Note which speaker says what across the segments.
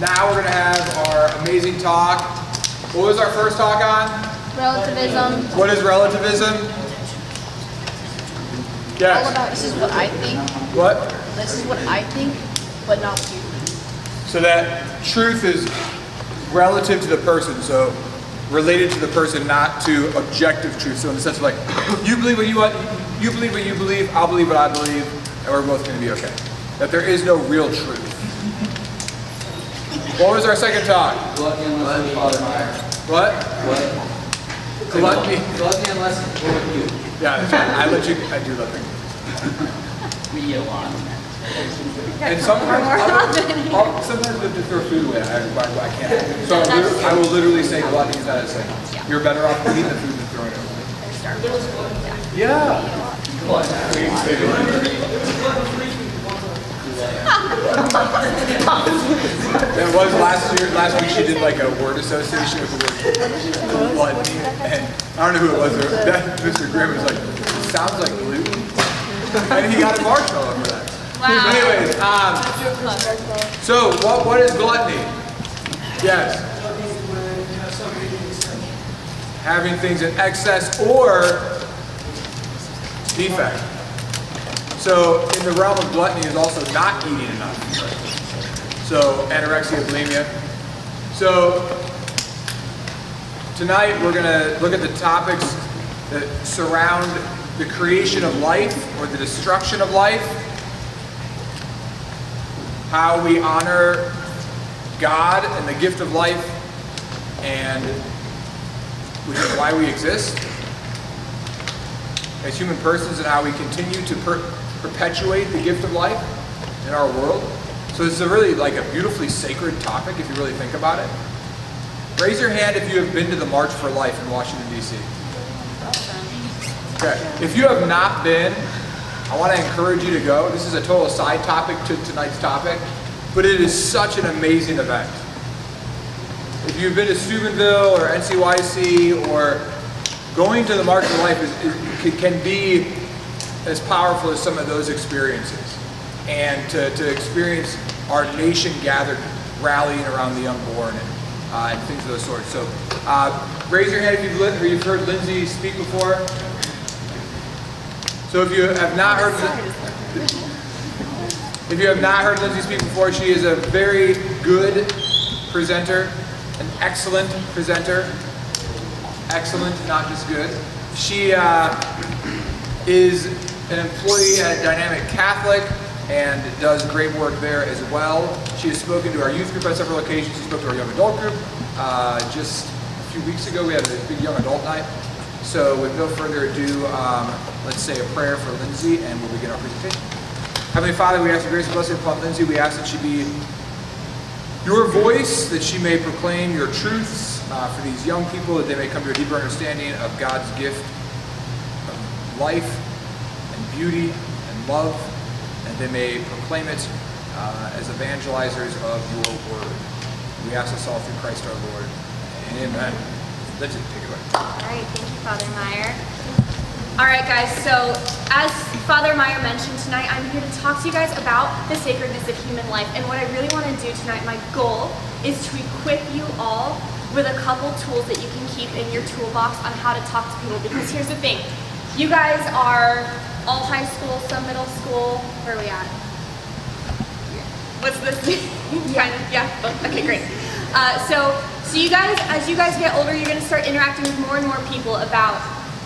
Speaker 1: Now we're going to have our amazing talk. What was our first talk on?
Speaker 2: Relativism.
Speaker 1: What is relativism? Yes.
Speaker 2: All about this is what I think.
Speaker 1: What?
Speaker 2: This is what I think, but not what you think.
Speaker 1: So that truth is relative to the person, so related to the person, not to objective truth. So in the sense of like, you believe what you want, you believe what you believe, I'll believe what I believe, and we're both going to be okay. That there is no real truth. What was our second talk?
Speaker 3: Gluttony and lesson, Father Meyer.
Speaker 1: What? Gluttony.
Speaker 3: Gluttony and lesson, what with you?
Speaker 1: Yeah, that's right. I do love it.
Speaker 3: We eat a lot.
Speaker 1: And sometimes we have to throw food away. I can't. So I will literally say gluttony is not a sin. You're better off eating the food than throwing it away. Yeah. It was last week she did like a word association with the word gluttony. And I don't know who it was. Mr. Grimm was like, it sounds like gluten. And he got a marshmallow for that.
Speaker 2: Wow.
Speaker 1: Anyways, so what is gluttony? Yes. Having things in excess or defect. So in the realm of gluttony is also not eating enough. So anorexia, bulimia. So tonight we're going to look at the topics that surround the creation of life or the destruction of life, how we honor God and the gift of life, and which is why we exist as human persons, and how we continue to perpetuate the gift of life in our world. So this is a really like a beautifully sacred topic if you really think about it. Raise your hand if you have been to the March for Life in Washington, D.C. Okay. If you have not been, I want to encourage you to go. This is a total side topic to tonight's topic, but it is such an amazing event. If you've been to Steubenville or NCYC, or going to the March for Life can be as powerful as some of those experiences. And to experience our nation gathered, rallying around the unborn and things of those sorts. So raise your hand if you've heard Lindsey speak before. So if you have not heard Lindsey speak before, she is a very good presenter, an excellent presenter. Excellent, not just good. She is an employee at Dynamic Catholic and does great work there as well. She has spoken to our youth group on several occasions. She spoke to our young adult group. Just a few weeks ago, we had a big young adult night. So with no further ado, let's say a prayer for Lindsey and we'll begin our presentation. Heavenly Father, we ask your grace and blessing upon Lindsey. We ask that she be your voice, that she may proclaim your truths for these young people, that they may come to a deeper understanding of God's gift of life and beauty and love, and they may proclaim it as evangelizers of your word. We ask this all through Christ our Lord. Amen. Lindsey, take it away.
Speaker 4: All right, thank you, Father Meyer. All right, guys, so as Father Meyer mentioned tonight, I'm here to talk to you guys about the sacredness of human life. And what I really want to do tonight, my goal, is to equip you all with a couple tools that you can keep in your toolbox on how to talk to people. Because here's the thing, you guys are all high school, some middle school. Where are we at? What's this? Yeah. Okay, great. So you guys, as you guys get older, you're going to start interacting with more and more people about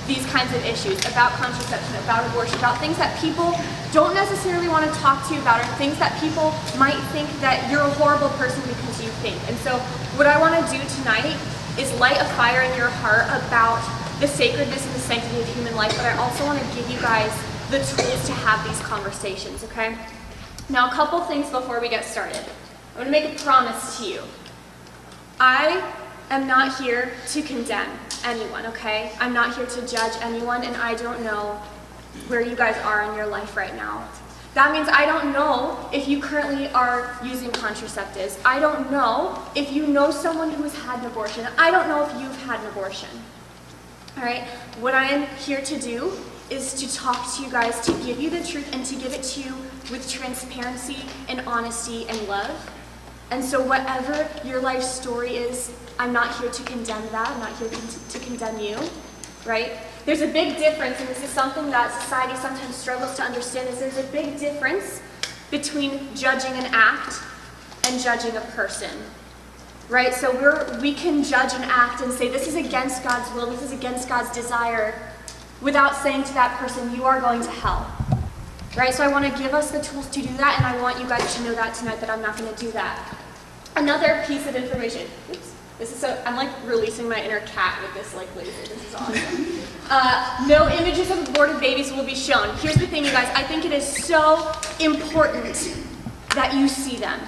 Speaker 4: these kinds of issues, about contraception, about abortion, about things that people don't necessarily want to talk to you about, or things that people might think that you're a horrible person because you think. And so what I want to do tonight is light a fire in your heart about the sacredness and the sanctity of human life, but I also want to give you guys the tools to have these conversations, okay? Now, a couple things before we get started. I'm going to make a promise to you. I am not here to condemn anyone, okay? I'm not here to judge anyone, and I don't know where you guys are in your life right now. That means I don't know if you currently are using contraceptives. I don't know if you know someone who has had an abortion. I don't know if you've had an abortion. All right? What I am here to do is to talk to you guys, to give you the truth, and to give it to you with transparency and honesty and love. And so whatever your life story is, I'm not here to condemn that. I'm not here to condemn you, right? There's a big difference, and this is something that society sometimes struggles to understand, is there's a big difference between judging an act and judging a person, right? So we can judge an act and say, this is against God's will, this is against God's desire, without saying to that person, you are going to hell, right? So I want to give us the tools to do that, and I want you guys to know that tonight, that I'm not going to do that. Another piece of information, oops, this is so, I'm like releasing my inner cat with this like laser, this is awesome. No images of aborted babies will be shown. Here's the thing, you guys, I think it is so important that you see them.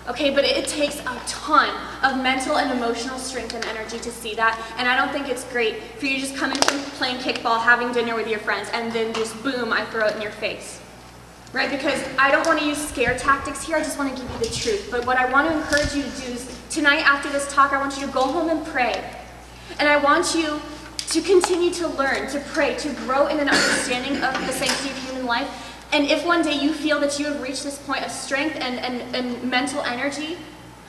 Speaker 4: Okay, but it takes a ton of mental and emotional strength and energy to see that, and I don't think it's great for you to just come in from playing kickball, having dinner with your friends, and then just boom, I throw it in your face. Right, because I don't want to use scare tactics here, I just want to give you the truth. But what I want to encourage you to do is, tonight after this talk, I want you to go home and pray. And I want you to continue to learn, to pray, to grow in an understanding of the sanctity of human life. And if one day you feel that you have reached this point of strength and mental energy,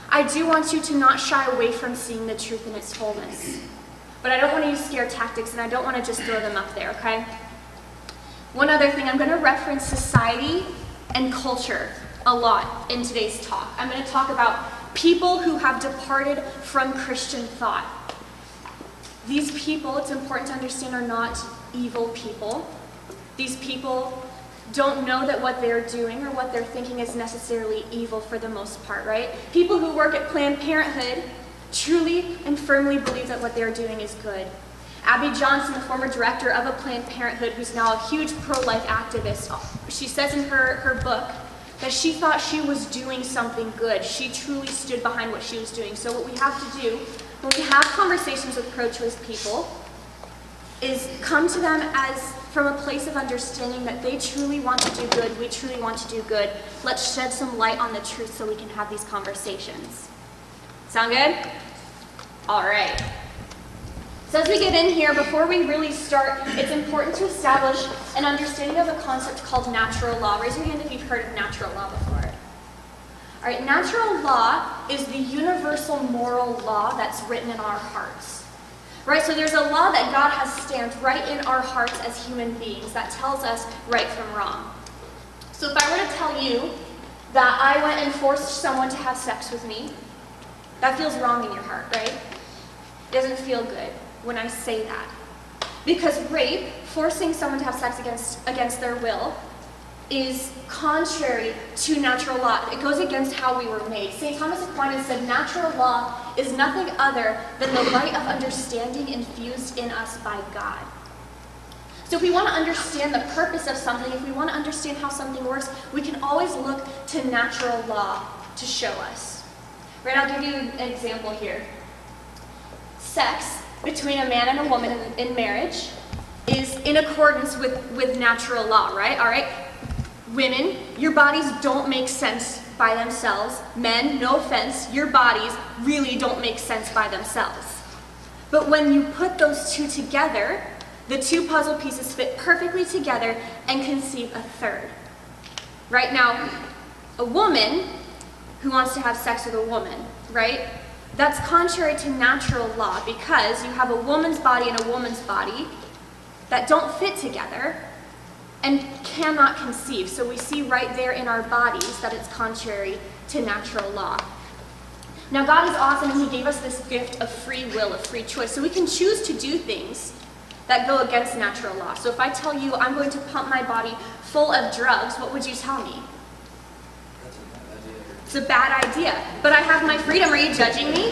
Speaker 4: I do want you to not shy away from seeing the truth in its fullness. But I don't want to use scare tactics, and I don't want to just throw them up there, okay? One other thing, I'm going to reference society and culture a lot in today's talk. I'm going to talk about people who have departed from Christian thought. These people, it's important to understand, are not evil people. These people don't know that what they're doing or what they're thinking is necessarily evil for the most part, right? People who work at Planned Parenthood truly and firmly believe that what they're doing is good. Abby Johnson, the former director of a Planned Parenthood, who's now a huge pro-life activist, she says in her book that she thought she was doing something good. She truly stood behind what she was doing. So what we have to do when we have conversations with pro-choice people is come to them as from a place of understanding that they truly want to do good, we truly want to do good. Let's shed some light on the truth so we can have these conversations. Sound good? All right. So as we get in here, before we really start, it's important to establish an understanding of a concept called natural law. Raise your hand if you've heard of natural law before. All right, natural law is the universal moral law that's written in our hearts. Right, so there's a law that God has stamped right in our hearts as human beings that tells us right from wrong. So if I were to tell you that I went and forced someone to have sex with me, that feels wrong in your heart, right? It doesn't feel good when I say that. Because rape, forcing someone to have sex against their will, is contrary to natural law. It goes against how we were made. St. Thomas Aquinas said natural law is nothing other than the light of understanding infused in us by God. So if we want to understand the purpose of something, if we want to understand how something works, we can always look to natural law to show us. Right, I'll give you an example here. Sex between a man and a woman in marriage is in accordance with natural law, right? All right. Women, your bodies don't make sense by themselves. Men, no offense, your bodies really don't make sense by themselves. But when you put those two together, the two puzzle pieces fit perfectly together and conceive a third. Right now, a woman who wants to have sex with a woman, right? That's contrary to natural law because you have a woman's body and a woman's body that don't fit together and cannot conceive. So we see right there in our bodies that it's contrary to natural law. Now God is awesome and He gave us this gift of free will, of free choice. So we can choose to do things that go against natural law. So if I tell you I'm going to pump my body full of drugs, what would you tell me? It's a bad idea. But I have my freedom. Are you judging me?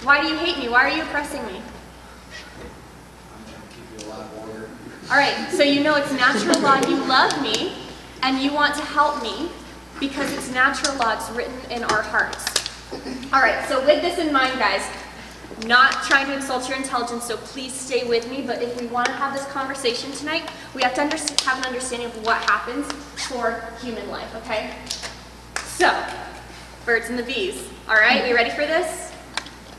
Speaker 4: Why do you hate me? Why are you oppressing me?
Speaker 3: I'm trying to keep you alive longer.
Speaker 4: All right, so you know it's natural law. You love me, and you want to help me because it's natural law. It's written in our hearts. All right, so with this in mind, guys, not trying to insult your intelligence, so please stay with me. But if we want to have this conversation tonight, we have to have an understanding of what happens for human life, okay? So, birds and the bees. All right, we ready for this?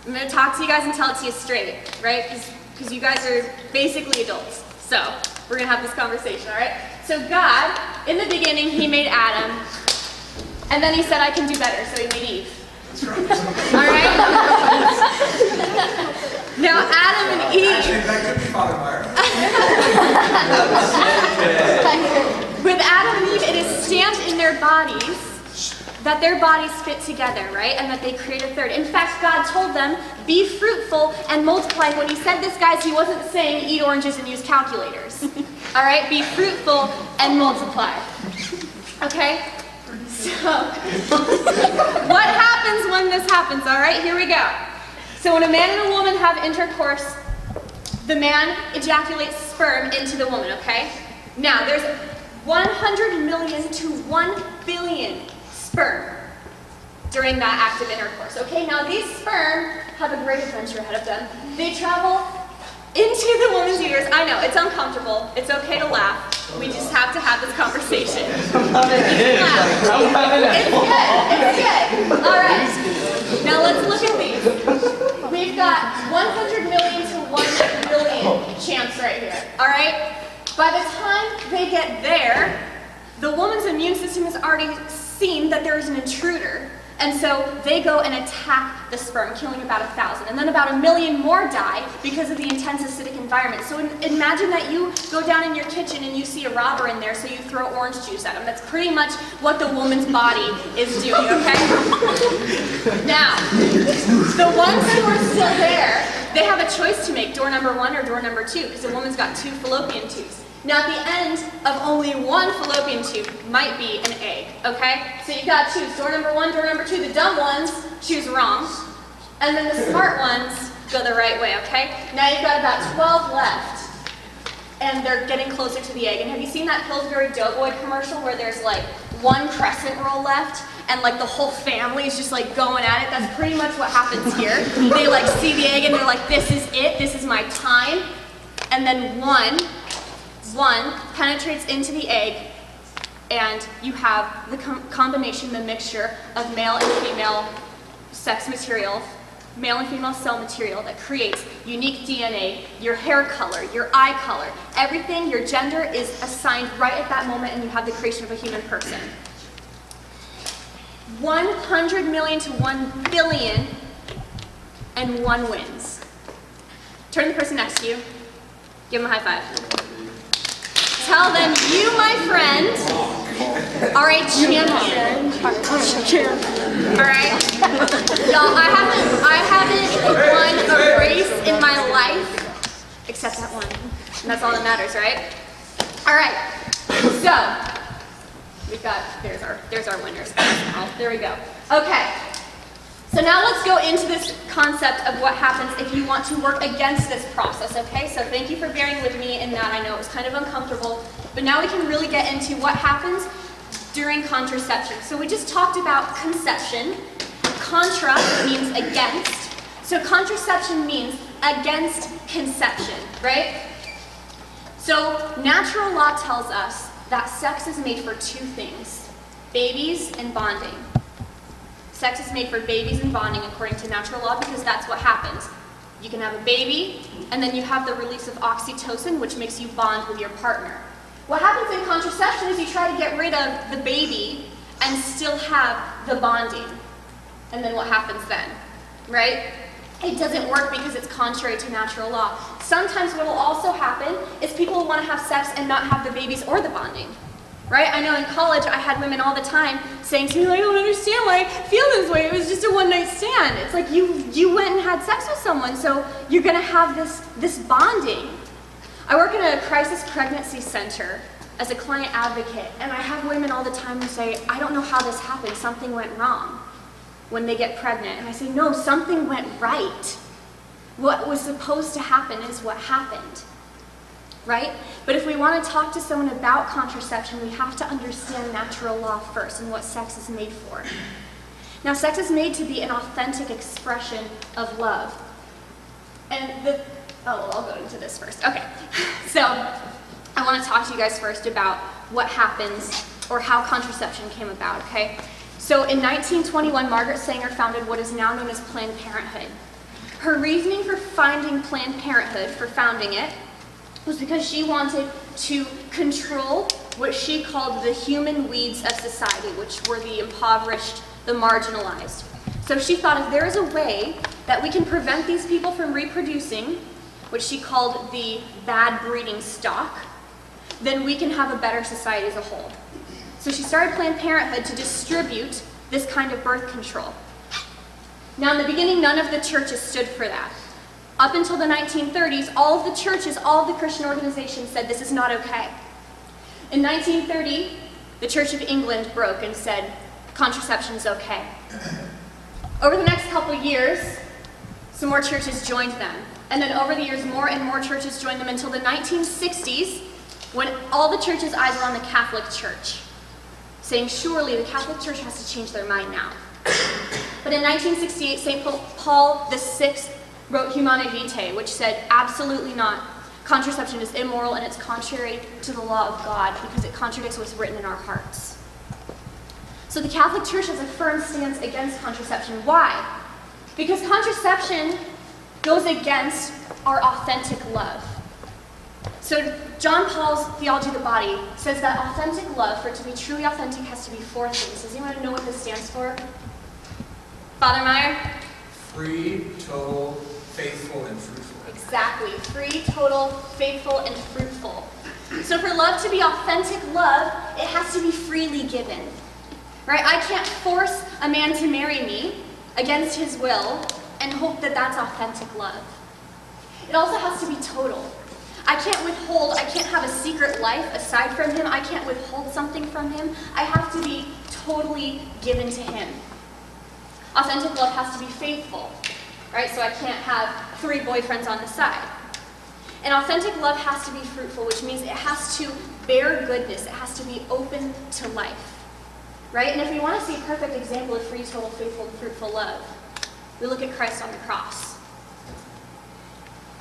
Speaker 4: I'm going to talk to you guys and tell it to you straight, right? Because you guys are basically adults. So, we're going to have this conversation, all right? So God, in the beginning, He made Adam, and then He said, I can do better, so He made Eve. All right? Now, Adam and Eve,
Speaker 1: Actually, that could be Father Meyer.
Speaker 4: with Adam and Eve, it is stamped in their bodies that their bodies fit together, right? And that they create a third. In fact, God told them, be fruitful and multiply. When he said this, guys, he wasn't saying eat oranges and use calculators. All right? Be fruitful and multiply. Okay? So, what happens when this happens? All right, here we go. So when a man and a woman have intercourse, the man ejaculates sperm into the woman, okay? Now, there's 100 million to 1 billion sperm during that act of intercourse, okay? Now, these sperm have a great adventure ahead of them. They travel into the woman's uterus. I know, it's uncomfortable. It's okay to laugh. We just have to have this conversation. It's good. All right. Now, let's look at these. We've got 100 million to 1 billion chance right here, all right? By the time they get there, the woman's immune system has already seen that there is an intruder, and so they go and attack the sperm, killing about 1,000, and then about 1 million more die because of the intense acidic environment. So imagine that you go down in your kitchen and you see a robber in there, so you throw orange juice at him. That's pretty much what the woman's body is doing, okay? Now, the ones who are still there, they have a choice to make, door number 1 or door number 2, because the woman's got 2 fallopian tubes. Now, at the end of only 1 fallopian tube might be an egg, okay? So you've got to choose door number 1, door number 2. The dumb ones choose wrong, and then the smart ones go the right way, okay? Now you've got about 12 left, and they're getting closer to the egg. And have you seen that Pillsbury Doughboy commercial where there's like 1 crescent roll left, and like the whole family is just like going at it? That's pretty much what happens here. They like see the egg and they're like, this is it, this is my time. And then one penetrates into the egg, and you have the combination, the mixture of male and female sex material, male and female cell material that creates unique DNA, your hair color, your eye color, everything, your gender is assigned right at that moment, and you have the creation of a human person. 100 million to 1 billion, and 1 wins. Turn to the person next to you. Give them a high five. Tell them you, my friend, are a champion. All right? Y'all, I haven't won a race in my life, except that one. And that's all that matters, right? All right. So, we've got, there's our winners. Oh, there we go. Okay. So now let's go into this concept of what happens if you want to work against this process, okay? So thank you for bearing with me in that. I know it was kind of uncomfortable, but now we can really get into what happens during contraception. So we just talked about conception. Contra means against. So contraception means against conception, right? So natural law tells us that sex is made for 2 things, babies and bonding. Sex is made for babies and bonding according to natural law because that's what happens. You can have a baby, and then you have the release of oxytocin, which makes you bond with your partner. What happens in contraception is you try to get rid of the baby and still have the bonding. And then what happens then, right? It doesn't work because it's contrary to natural law. Sometimes what will also happen is people will want to have sex and not have the babies or the bonding. Right? I know in college I had women all the time saying to me, I don't understand why I feel this way. It was just a one-night stand. It's like you went and had sex with someone, so you're going to have this bonding. I work in a crisis pregnancy center as a client advocate, and I have women all the time who say, I don't know how this happened. Something went wrong when they get pregnant. And I say, no, something went right. What was supposed to happen is what happened. Right? But if we want to talk to someone about contraception, we have to understand natural law first and what sex is made for. Now, sex is made to be an authentic expression of love. And I'll go into this first. Okay. So, I want to talk to you guys first about what happens or how contraception came about, okay? So, in 1921, Margaret Sanger founded what is now known as Planned Parenthood. Her reasoning for founding Planned Parenthood, for founding it, was because she wanted to control what she called the human weeds of society, which were the impoverished, the marginalized. So she thought if there is a way that we can prevent these people from reproducing, which she called the bad breeding stock, then we can have a better society as a whole. So she started Planned Parenthood to distribute this kind of birth control. Now in the beginning, none of the churches stood for that. Up until the 1930s, all of the churches, all of the Christian organizations said this is not okay. In 1930, the Church of England broke and said contraception is okay. Over the next couple years, some more churches joined them. And then over the years, more and more churches joined them until the 1960s, when all the churches' eyes were on the Catholic Church, saying surely the Catholic Church has to change their mind now. But in 1968, St. Paul VI wrote Humanae Vitae, which said absolutely not. Contraception is immoral and it's contrary to the law of God because it contradicts what's written in our hearts. So the Catholic Church has a firm stance against contraception. Why? Because contraception goes against our authentic love. So John Paul's Theology of the Body says that authentic love, for it to be truly authentic, has to be four things. Does anyone know what this stands for? Father Meyer?
Speaker 1: Free, total, faithful, and fruitful.
Speaker 4: Exactly. Free, total, faithful, and fruitful. So for love to be authentic love, it has to be freely given. Right? I can't force a man to marry me against his will and hope that that's authentic love. It also has to be total. I can't withhold, I can't have a secret life aside from him. I can't withhold something from him. I have to be totally given to him. Authentic love has to be faithful, right? So I can't have 3 boyfriends on the side. And authentic love has to be fruitful, which means it has to bear goodness. It has to be open to life, right? And if we want to see a perfect example of free, total, faithful, and fruitful love, we look at Christ on the cross.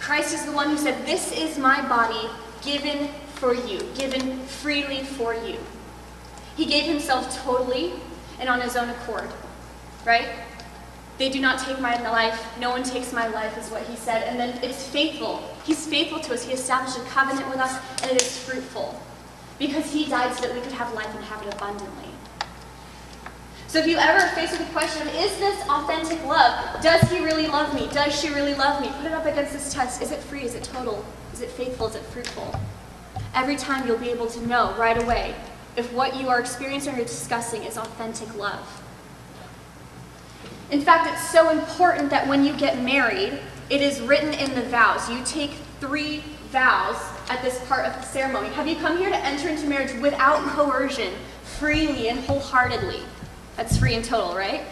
Speaker 4: Christ is the one who said, "This is my body given for you, given freely for you." He gave himself totally and on his own accord, right? They do not take my life, no one takes my life, is what he said. And then it's faithful. He's faithful to us. He established a covenant with us, and it is fruitful. Because he died so that we could have life and have it abundantly. So if you ever are faced with the question of, is this authentic love? Does he really love me? Does she really love me? Put it up against this test. Is it free? Is it total? Is it faithful? Is it fruitful? Every time you'll be able to know right away if what you are experiencing or discussing is authentic love. In fact, it's so important that when you get married, it is written in the vows. You take 3 vows at this part of the ceremony. Have you come here to enter into marriage without coercion, freely and wholeheartedly? That's free and total, right?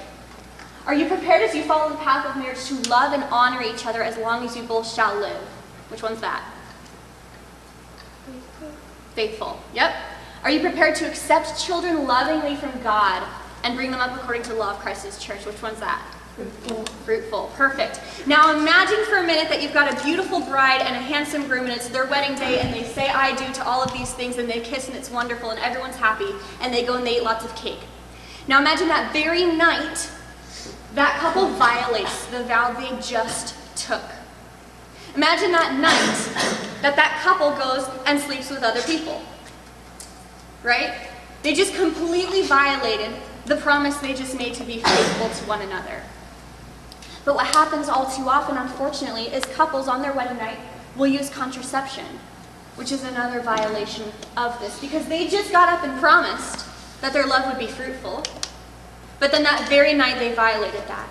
Speaker 4: Are you prepared as you follow the path of marriage to love and honor each other as long as you both shall live? Which one's that? Faithful. Yep. Are you prepared to accept children lovingly from God and bring them up according to the law of Christ's church? Which one's that? Fruitful. Fruitful. Perfect. Now imagine for a minute that you've got a beautiful bride and a handsome groom, and it's their wedding day, and they say I do to all of these things, and they kiss, and it's wonderful, and everyone's happy, and they go and they eat lots of cake. Now imagine that very night, that couple violates the vow they just took. Imagine that night that couple goes and sleeps with other people. Right? They just completely violated the promise they just made to be faithful to one another. But what happens all too often, unfortunately, is couples on their wedding night will use contraception, which is another violation of this, because they just got up and promised that their love would be fruitful, but then that very night they violated that.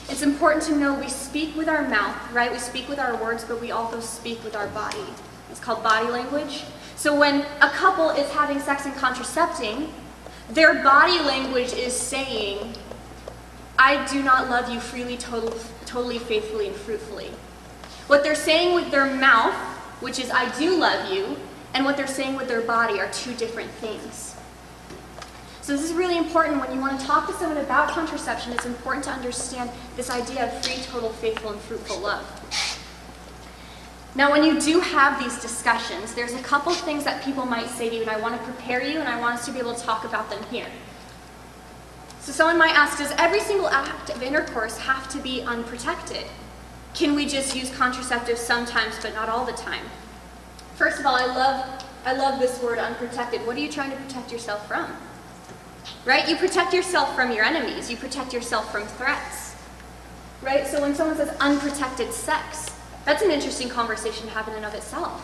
Speaker 4: It's important to know we speak with our mouth, right? We speak with our words, but we also speak with our body. It's called body language. So when a couple is having sex and contracepting, their body language is saying, I do not love you freely, totally, faithfully, and fruitfully. What they're saying with their mouth, which is I do love you, and what they're saying with their body are 2 different things. So this is really important when you want to talk to someone about contraception. It's important to understand this idea of free, total, faithful, and fruitful love. Now, when you do have these discussions, there's a couple things that people might say to you, and I want to prepare you, and I want us to be able to talk about them here. So someone might ask, does every single act of intercourse have to be unprotected? Can we just use contraceptives sometimes, but not all the time? First of all, I love this word, unprotected. What are you trying to protect yourself from? right? You protect yourself from your enemies. You protect yourself from threats, right? So when someone says unprotected sex, that's an interesting conversation to have in and of itself.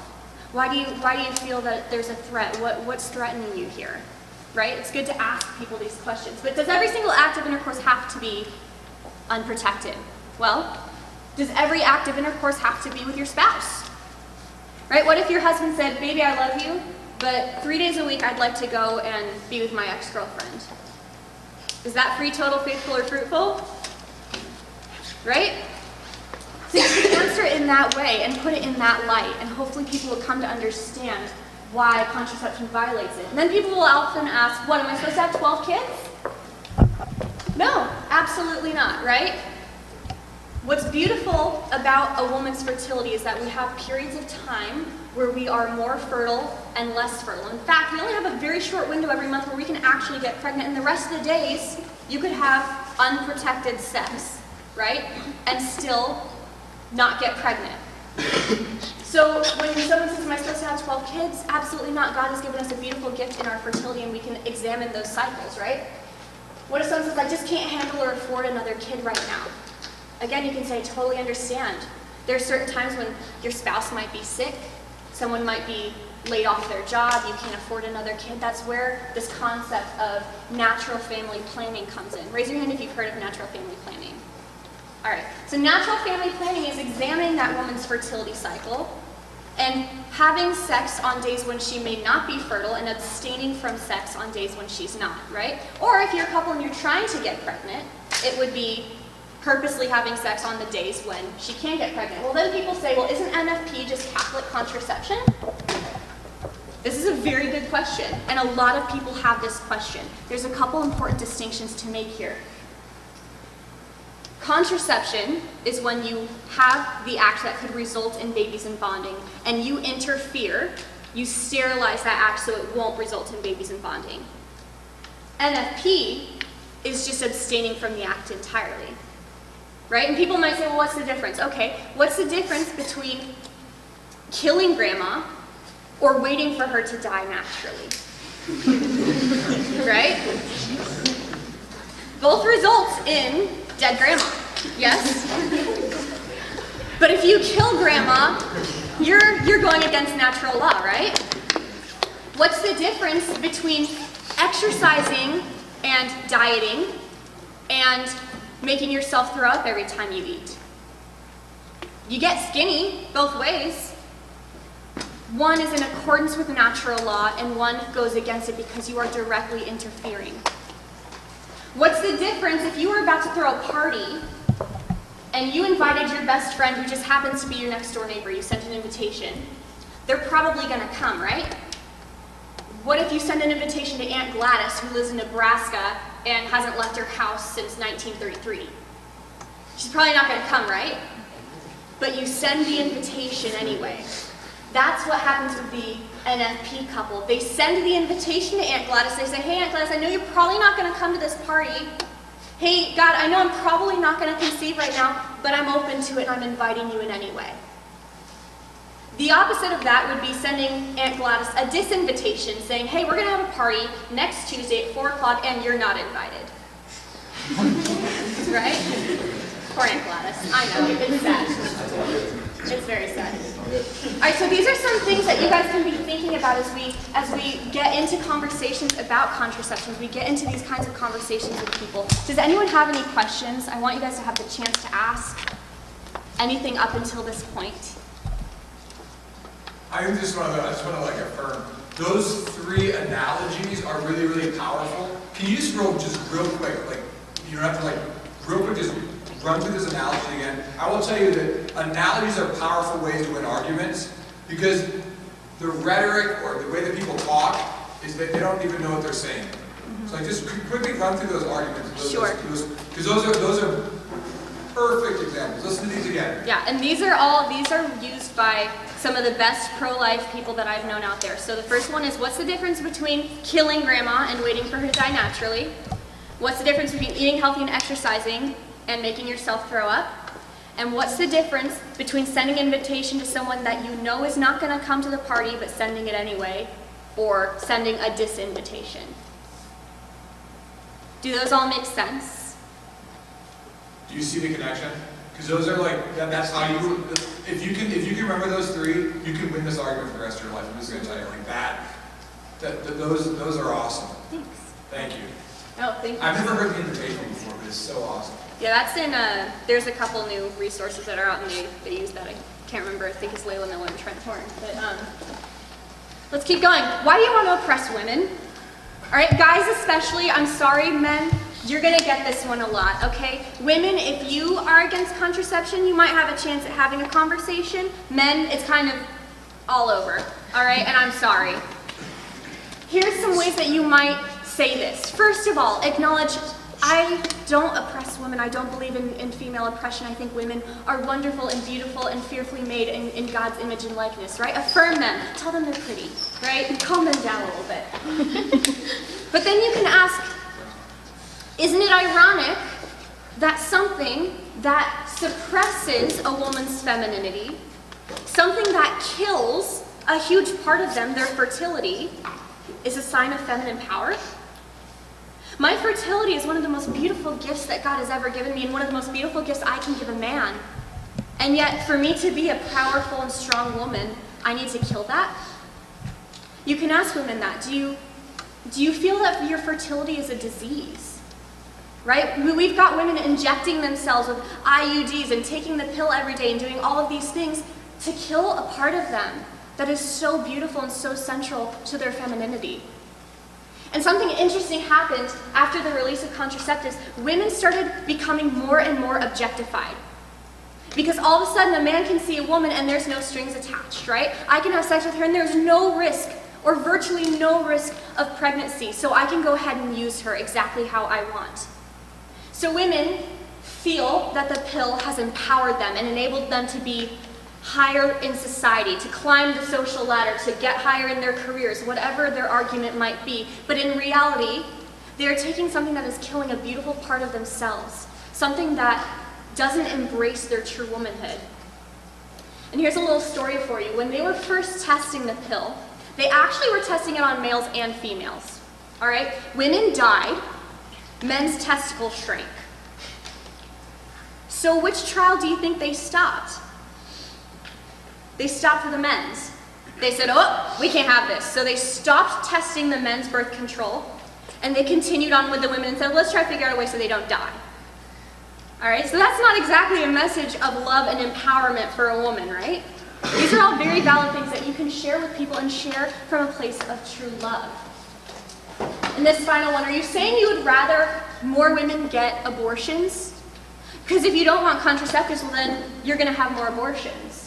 Speaker 4: Why do you feel that there's a threat? What's threatening you here, right? It's good to ask people these questions. But does every single act of intercourse have to be unprotected? Well, does every act of intercourse have to be with your spouse? Right? What if your husband said, baby, I love you, but 3 days a week I'd like to go and be with my ex-girlfriend? Is that free, total, faithful, or fruitful? Right? So you can answer it in that way and put it in that light, and hopefully people will come to understand why contraception violates it. And then people will often ask, what, am I supposed to have 12 kids? No, absolutely not, right? What's beautiful about a woman's fertility is that we have periods of time where we are more fertile and less fertile. In fact, we only have a very short window every month where we can actually get pregnant, and the rest of the days you could have unprotected sex, right? And still not get pregnant. So when someone says, am I supposed to have 12 kids? Absolutely not. God has given us a beautiful gift in our fertility, and we can examine those cycles, right? What if someone says, I just can't handle or afford another kid right now? Again, you can say, totally understand. There are certain times when your spouse might be sick, someone might be laid off their job, you can't afford another kid. That's where this concept of natural family planning comes in. Raise your hand if you've heard of natural family planning. All right, so natural family planning is examining that woman's fertility cycle and having sex on days when she may not be fertile and abstaining from sex on days when she's not, right? Or if you're a couple and you're trying to get pregnant, it would be purposely having sex on the days when she can get pregnant. Well, then people say, well, isn't NFP just Catholic contraception? This is a very good question, and a lot of people have this question. There's a couple important distinctions to make here. Contraception is when you have the act that could result in babies and bonding, and you interfere, you sterilize that act so it won't result in babies and bonding. NFP is just abstaining from the act entirely. Right? And people might say, well, what's the difference? Okay, what's the difference between killing grandma or waiting for her to die naturally? Right? Both result in dead grandma, yes? But if you kill grandma, you're going against natural law, right? What's the difference between exercising and dieting and making yourself throw up every time you eat? You get skinny both ways. One is in accordance with natural law, and one goes against it because you are directly interfering. What's the difference if you were about to throw a party and you invited your best friend who just happens to be your next door neighbor, you sent an invitation? They're probably gonna come, right? What if you send an invitation to Aunt Gladys, who lives in Nebraska and hasn't left her house since 1933? She's probably not going to come, right? But you send the invitation anyway. That's what happens with the NFP couple. They send the invitation to Aunt Gladys. They say, hey, Aunt Gladys, I know you're probably not going to come to this party. Hey, God, I know I'm probably not going to conceive right now, but I'm open to it and I'm inviting you in anyway. The opposite of that would be sending Aunt Gladys a disinvitation saying, hey, we're going to have a party next Tuesday at 4 o'clock and you're not invited. Right? Poor Aunt Gladys. I know, it's sad. It's very sad. All right, so these are some things that you guys can be thinking about as we get into conversations about contraception, as we get into these kinds of conversations with people. Does anyone have any questions? I want you guys to have the chance to ask anything up until this point.
Speaker 1: I just want to affirm, those three analogies are really, really powerful. Can you just real quick, you don't have to real quick just run through this analogy again. I will tell you that analogies are powerful ways to win arguments because the rhetoric or the way that people talk is that they don't even know what they're saying. Mm-hmm. So just quickly run through those arguments.
Speaker 4: Sure.
Speaker 1: Because those are perfect examples. Listen to these again.
Speaker 4: Yeah, and these are used by some of the best pro-life people that I've known out there. So the first one is, what's the difference between killing grandma and waiting for her to die naturally? What's the difference between eating healthy and exercising and making yourself throw up? And what's the difference between sending an invitation to someone that you know is not going to come to the party but sending it anyway, or sending a disinvitation? Do those all make sense?
Speaker 1: Do you see the connection? Because those are like, that's how you, if you can remember those three, you can win this argument for the rest of your life. I'm just going to tell you, like those are awesome.
Speaker 4: Thanks.
Speaker 1: Thank you.
Speaker 4: Oh, thank you.
Speaker 1: I've never heard the invitation before, but it's so awesome.
Speaker 4: Yeah, that's in, there's a couple new resources that are out and they use that. I can't remember, I think it's Layla Miller and Trent Horn. But let's keep going. Why do you want to oppress women? All right, guys especially, I'm sorry, men, you're gonna get this one a lot, okay? Women, if you are against contraception, you might have a chance at having a conversation. Men, it's kind of all over, all right? And I'm sorry. Here's some ways that you might say this. First of all, acknowledge, I don't oppress women. I don't believe in female oppression. I think women are wonderful and beautiful and fearfully made in God's image and likeness, right? Affirm them. Tell them they're pretty, right? And calm them down a little bit. But then you can ask, isn't it ironic that something that suppresses a woman's femininity, something that kills a huge part of them, their fertility, is a sign of feminine power? My fertility is one of the most beautiful gifts that God has ever given me, and one of the most beautiful gifts I can give a man. And yet, for me to be a powerful and strong woman, I need to kill that? You can ask women that. Do you feel that your fertility is a disease? Right? We've got women injecting themselves with IUDs and taking the pill every day and doing all of these things to kill a part of them that is so beautiful and so central to their femininity. And something interesting happened after the release of contraceptives. Women started becoming more and more objectified. Because all of a sudden a man can see a woman and there's no strings attached, right? I can have sex with her and there's no risk, or virtually no risk of pregnancy, so I can go ahead and use her exactly how I want. So women feel that the pill has empowered them and enabled them to be higher in society, to climb the social ladder, to get higher in their careers, whatever their argument might be. But in reality, they are taking something that is killing a beautiful part of themselves, something that doesn't embrace their true womanhood. And here's a little story for you. When they were first testing the pill, they actually were testing it on males and females. All right? Women died, men's testicles shrank. So which trial do you think they stopped? They stopped with the men's. They said, oh, we can't have this. So they stopped testing the men's birth control, and they continued on with the women and said, let's try to figure out a way so they don't die. All right, so that's not exactly a message of love and empowerment for a woman, right? These are all very valid things that you can share with people and share from a place of true love. And this final one, are you saying you would rather more women get abortions? Because if you don't want contraceptives, well then you're going to have more abortions.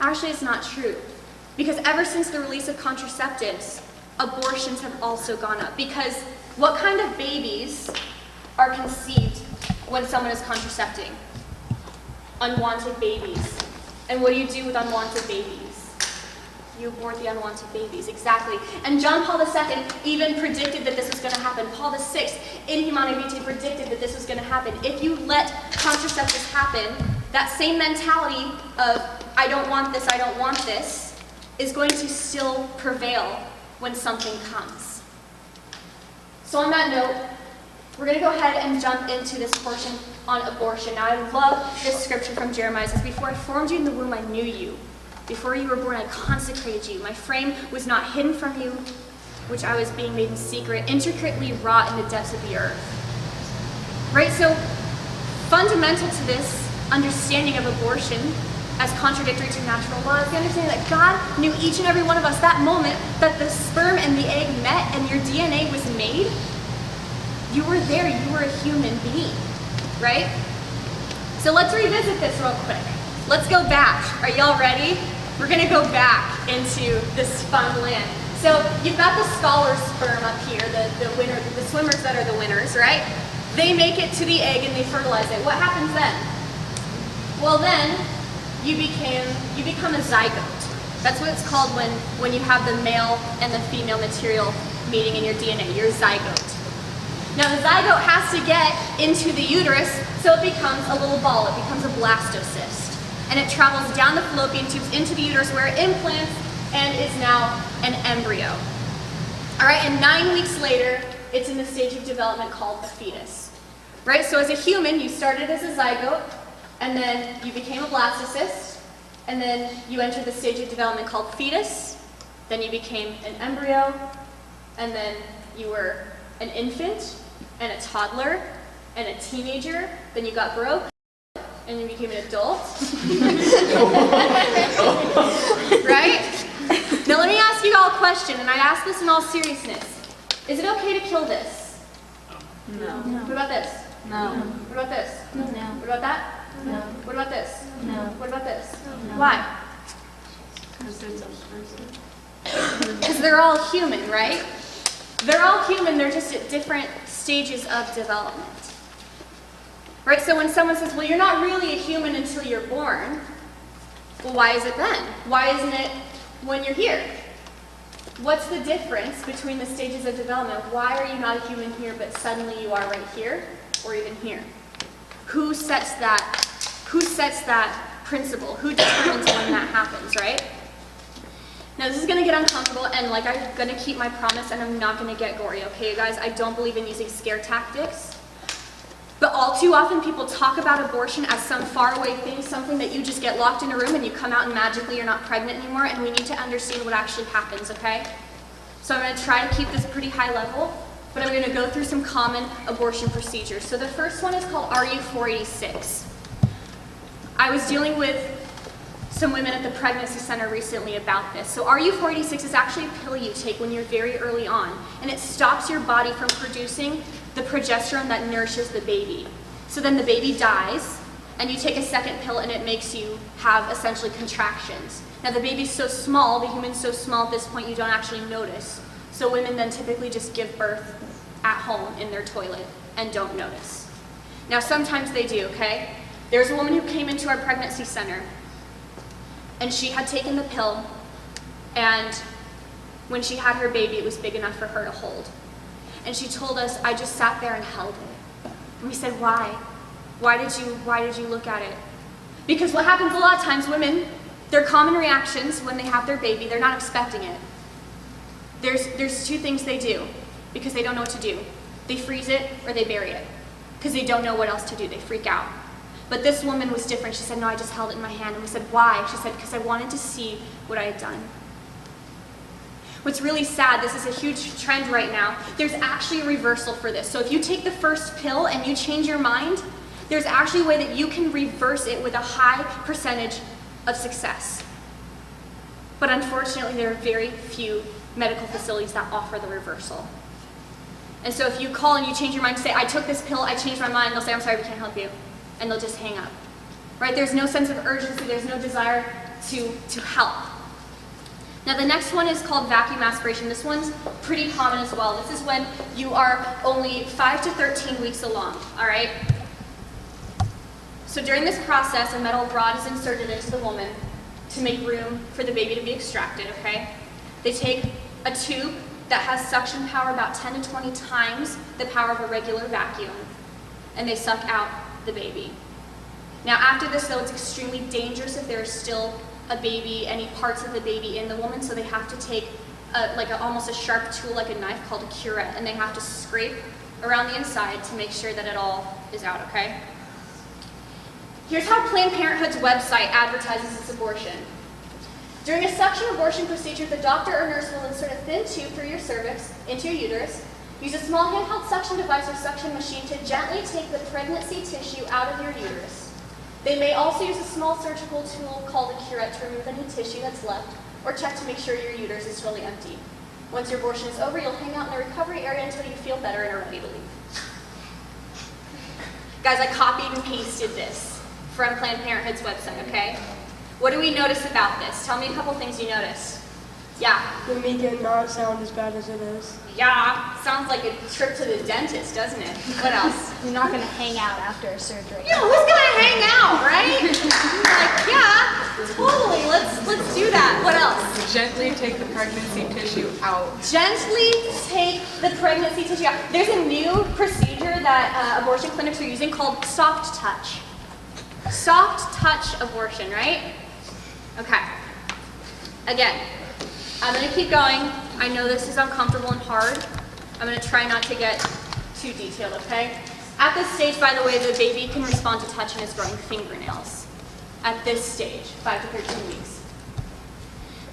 Speaker 4: Actually, it's not true. Because ever since the release of contraceptives, abortions have also gone up. Because what kind of babies are conceived when someone is contracepting? Unwanted babies. And what do you do with unwanted babies? You abort the unwanted babies, exactly. And John Paul II even predicted that this was going to happen. Paul VI in Humanae Vitae predicted that this was going to happen. If you let contraceptives happen, that same mentality of, I don't want this, is going to still prevail when something comes. So on that note, we're going to go ahead and jump into this portion on abortion. Now, I love this scripture from Jeremiah. It says, before I formed you in the womb, I knew you. Before you were born, I consecrated you. My frame was not hidden from you, which I was being made in secret, intricately wrought in the depths of the earth. Right? So, fundamental to this understanding of abortion as contradictory to natural law is the understanding that God knew each and every one of us that moment that the sperm and the egg met and your DNA was made. You were there, you were a human being, right? So let's revisit this real quick. Let's go back. Are y'all ready? We're gonna go back into this fun land. So you've got the scholar sperm up here, the winner, the swimmers that are the winners, right? They make it to the egg and they fertilize it. What happens then? Well then, you become a zygote. That's what it's called when you have the male and the female material meeting in your DNA. You're a zygote. Now the zygote has to get into the uterus, so it becomes a little ball. It becomes a blastocyst. And it travels down the fallopian tubes into the uterus where it implants and is now an embryo. All right, and 9 weeks later, it's in the stage of development called the fetus. Right? So as a human, you started as a zygote, and then you became a blastocyst, and then you entered the stage of development called fetus, then you became an embryo, and then you were an infant, and a toddler, and a teenager, then you got broke, and you became an adult. Right? Now let me ask you all a question, and I ask this in all seriousness. Is it okay to kill this?
Speaker 2: No.
Speaker 4: What about this?
Speaker 2: No.
Speaker 4: What about this?
Speaker 2: No.
Speaker 4: What about that?
Speaker 2: No.
Speaker 4: What about this?
Speaker 2: No.
Speaker 4: What about this?
Speaker 2: No.
Speaker 4: Why? Because they're all human, right? They're all human, they're just at different stages of development. Right, so when someone says, well, you're not really a human until you're born, well, why is it then? Why isn't it when you're here? What's the difference between the stages of development? Why are you not a human here, but suddenly you are right here, or even here? Who sets that principle? Who determines when that happens, right? Now this is gonna get uncomfortable, and like I'm gonna keep my promise, and I'm not gonna get gory, okay, you guys? I don't believe in using scare tactics. But all too often people talk about abortion as some faraway thing, something that you just get locked in a room and you come out and magically you're not pregnant anymore, and we need to understand what actually happens, okay? So I'm gonna try to keep this pretty high level, but I'm gonna go through some common abortion procedures. So the first one is called RU486. I was dealing with some women at the pregnancy center recently about this. So RU486 is actually a pill you take when you're very early on, and it stops your body from producing the progesterone that nourishes the baby. So then the baby dies, and you take a second pill and it makes you have essentially contractions. Now the baby's so small, the human's so small at this point you don't actually notice. So women then typically just give birth at home in their toilet and don't notice. Now sometimes they do, okay? There's a woman who came into our pregnancy center, and she had taken the pill, and when she had her baby, it was big enough for her to hold. And she told us, I just sat there and held it. And we said, why? Why did you look at it? Because what happens a lot of times, women, their common reactions when they have their baby, they're not expecting it. There's two things they do because they don't know what to do. They freeze it or they bury it because they don't know what else to do. They freak out. But this woman was different. She said, no, I just held it in my hand. And we said, why? She said, because I wanted to see what I had done. What's really sad, this is a huge trend right now, there's actually a reversal for this. So if you take the first pill and you change your mind, there's actually a way that you can reverse it with a high percentage of success. But unfortunately, there are very few medical facilities that offer the reversal. And so if you call and you change your mind, say, I took this pill, I changed my mind, they'll say, I'm sorry, we can't help you. And they'll just hang up. Right? There's no sense of urgency, there's no desire to help. Now the next one is called vacuum aspiration. This one's pretty common as well. This is when you are only 5 to 13 weeks along, all right? So during this process, a metal rod is inserted into the woman to make room for the baby to be extracted, okay? They take a tube that has suction power about 10 to 20 times the power of a regular vacuum, and they suck out the baby. Now after this though, it's extremely dangerous if there's still a baby, any parts of the baby in the woman, so they have to take almost a sharp tool like a knife called a curette, and they have to scrape around the inside to make sure that it all is out, okay? Here's how Planned Parenthood's website advertises its abortion. During a suction abortion procedure, the doctor or nurse will insert a thin tube through your cervix into your uterus, use a small handheld suction device or suction machine to gently take the pregnancy tissue out of your uterus. They may also use a small surgical tool called a curette to remove any tissue that's left or check to make sure your uterus is totally empty. Once your abortion is over, you'll hang out in the recovery area until you feel better and are ready to leave. Guys, I copied and pasted this from Planned Parenthood's website, okay? What do we notice about this? Tell me a couple things you notice. Yeah.
Speaker 5: The make it not sound as bad as it is.
Speaker 4: Yeah, sounds like a trip to the dentist, doesn't it? What else?
Speaker 2: You're not going to hang out after a surgery.
Speaker 4: Yeah, who's gonna hang out, right? Like, yeah, totally. Let's do that. What else?
Speaker 6: Gently take the pregnancy tissue out.
Speaker 4: Gently take the pregnancy tissue out. There's a new procedure that abortion clinics are using called soft touch. Soft touch abortion, right? Okay. Again, I'm gonna keep going. I know this is uncomfortable and hard, I'm gonna try not to get too detailed, okay? At this stage, by the way, the baby can respond to touch and is growing fingernails. At this stage, 5 to 13 weeks.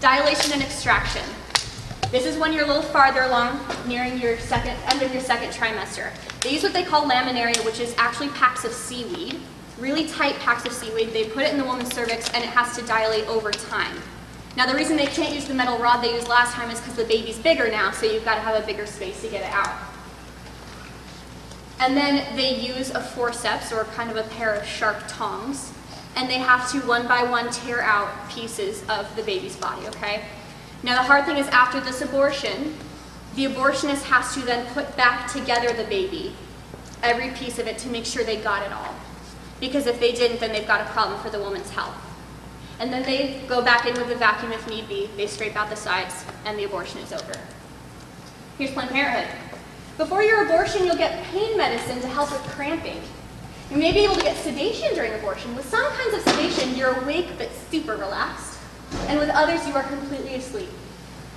Speaker 4: Dilation and extraction. This is when you're a little farther along, nearing your end of your second trimester. They use what they call laminaria, which is actually packs of seaweed, really tight packs of seaweed. They put it in the woman's cervix and it has to dilate over time. Now the reason they can't use the metal rod they used last time is because the baby's bigger now, so you've got to have a bigger space to get it out. And then they use a forceps, or kind of a pair of sharp tongs, and they have to one by one tear out pieces of the baby's body, okay? Now the hard thing is after this abortion, the abortionist has to then put back together the baby, every piece of it, to make sure they got it all. Because if they didn't, then they've got a problem for the woman's health. And then they go back in with a vacuum if need be, they scrape out the sides, and the abortion is over. Here's Planned Parenthood. Before your abortion, you'll get pain medicine to help with cramping. You may be able to get sedation during abortion. With some kinds of sedation, you're awake but super relaxed. And with others, you are completely asleep.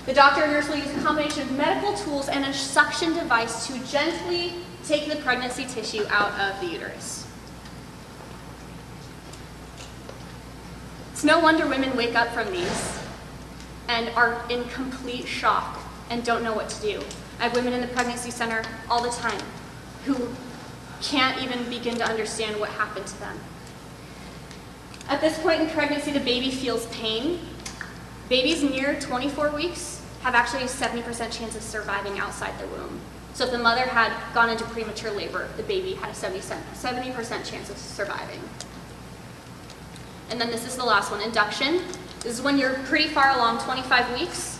Speaker 4: The doctor or nurse will use a combination of medical tools and a suction device to gently take the pregnancy tissue out of the uterus. It's no wonder women wake up from these and are in complete shock and don't know what to do. I have women in the pregnancy center all the time who can't even begin to understand what happened to them. At this point in pregnancy, the baby feels pain. Babies near 24 weeks have actually a 70% chance of surviving outside the womb. So if the mother had gone into premature labor, the baby had a 70% chance of surviving. And then this is the last one, induction. This is when you're pretty far along, 25 weeks.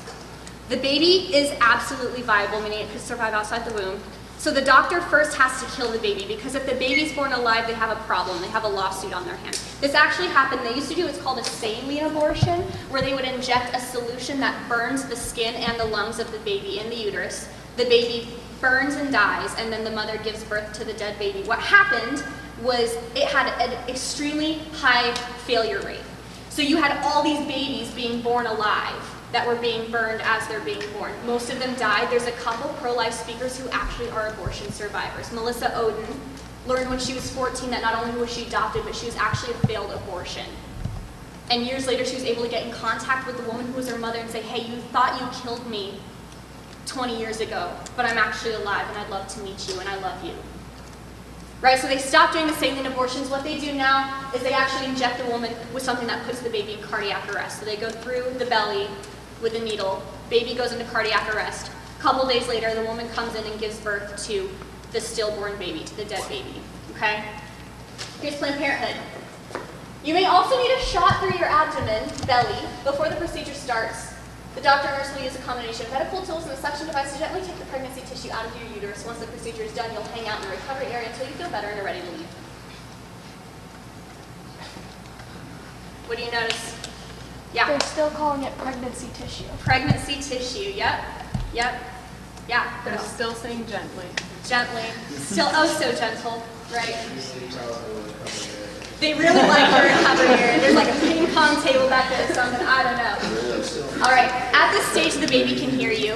Speaker 4: The baby is absolutely viable, meaning it could survive outside the womb. So the doctor first has to kill the baby, because if the baby's born alive, they have a problem. They have a lawsuit on their hands. This actually happened. They used to do what's called a saline abortion, where they would inject a solution that burns the skin and the lungs of the baby in the uterus. The baby burns and dies, and then the mother gives birth to the dead baby. What happened was it had an extremely high failure rate. So you had all these babies being born alive that were being burned as they're being born. Most of them died. There's a couple pro-life speakers who actually are abortion survivors. Melissa Oden learned when she was 14 that not only was she adopted, but she was actually a failed abortion. And years later, she was able to get in contact with the woman who was her mother and say, hey, you thought you killed me 20 years ago, but I'm actually alive and I'd love to meet you and I love you. Right, so they stopped doing the saline abortions. What they do now is they actually inject the woman with something that puts the baby in cardiac arrest. So they go through the belly with a needle, baby goes into cardiac arrest. A couple days later, the woman comes in and gives birth to the stillborn baby, to the dead baby, okay? Here's Planned Parenthood. You may also need a shot through your abdomen, belly, before the procedure starts. The doctor or nurse will use a combination of medical tools and a suction device to gently take the pregnancy tissue out of your uterus. Once the procedure is done, you'll hang out in the recovery area until you feel better and are ready to leave. What do you notice? Yeah.
Speaker 2: They're still calling it pregnancy tissue.
Speaker 4: Pregnancy tissue, yep. Yeah.
Speaker 6: They're still saying gently.
Speaker 4: Gently. Still oh so gentle, right? They really like your recovery area. There's like a ping pong table back there or something, I don't know. All right, at this stage the baby can hear you.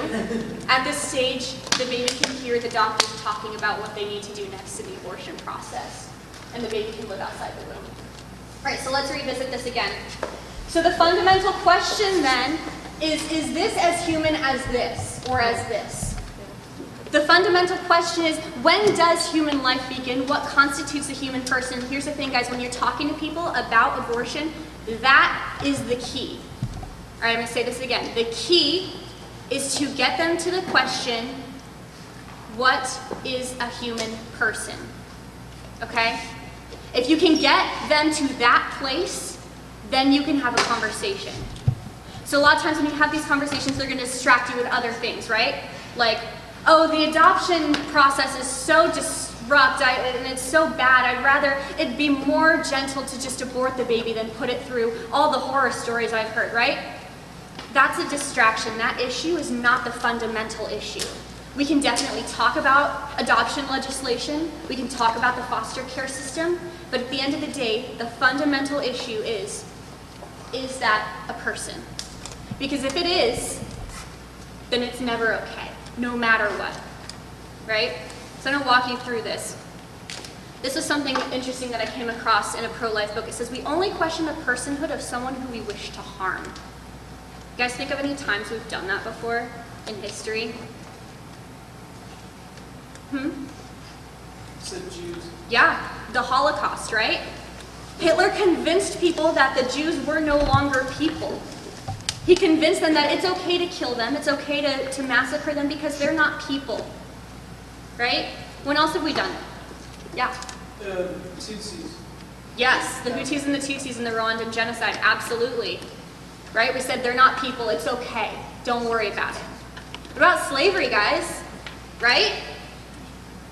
Speaker 4: At this stage the baby can hear the doctors talking about what they need to do next to the abortion process. And the baby can live outside the womb. All right, so let's revisit this again. So the fundamental question then is this as human as this, or as this? The fundamental question is, when does human life begin? What constitutes a human person? Here's the thing, guys, when you're talking to people about abortion, that is the key. All right, I'm going to say this again. The key is to get them to the question, what is a human person? Okay? If you can get them to that place, then you can have a conversation. So a lot of times when you have these conversations, they're going to distract you with other things, right? Like, oh, the adoption process is so disruptive and it's so bad. I'd rather it be more gentle to just abort the baby than put it through all the horror stories I've heard, right? That's a distraction. That issue is not the fundamental issue. We can definitely talk about adoption legislation. We can talk about the foster care system. But at the end of the day, the fundamental issue is that a person? Because if it is, then it's never okay, no matter what. right? So I'm gonna walk you through this. This is something interesting that I came across in a pro-life book. It says, we only question the personhood of someone who we wish to harm. You guys think of any times we've done that before in history?
Speaker 3: Said Jews.
Speaker 4: Yeah, the Holocaust, right? Hitler convinced people that the Jews were no longer people. He convinced them that it's okay to kill them, it's okay to massacre them because they're not people, right? When else have we done it? Yeah.
Speaker 3: Tutsis.
Speaker 4: Yes, the Hutus and the Tutsis and the Rwandan genocide, absolutely. Right? We said they're not people, it's okay. Don't worry about it. What about slavery, guys? Right?